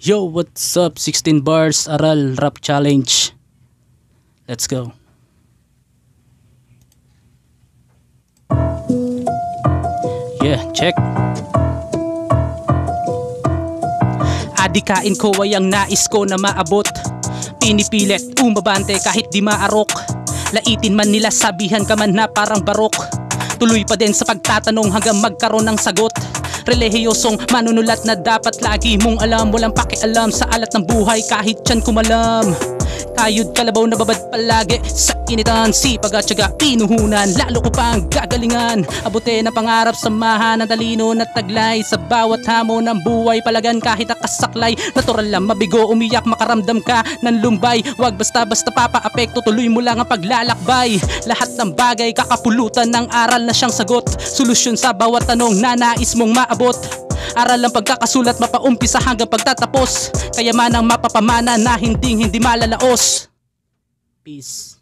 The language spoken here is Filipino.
Yo, what's up? 16 bars Aral Rap Challenge. Let's go. Yeah, check. Adikain ko ay ang nais ko na maabot. Pinipilit umabante kahit di maarok. Laitin man nila, sabihan ka man na parang barok. Tuloy pa din sa pagtatanong hanggang magkaroon ng sagot. Relihiyosong manunulat na dapat lagi mong alam. Walang pakialam sa alat ng buhay kahit tiyan kumalam. Kayod kalabaw na babad palagi sa initan. Sipag at syaga pinuhunan, lalo ko pang gagalingan. Abutin na pangarap, samahan ng talino na taglay. Sa bawat hamon ng buhay palagan kahit nakasaklay. Natural lang mabigo, umiyak, makaramdam ka ng lumbay. Wag basta-basta papaapekto, tuloy mo lang ang paglalakbay. Lahat ng bagay kakapulutan ng aral na siyang sagot. Solusyon sa bawat tanong na nais mong maabot. Aral ang pagkakasulat, mapaumpisa hanggang pagtatapos. Kaya man ang mapapamana na hindi malalaos. Peace.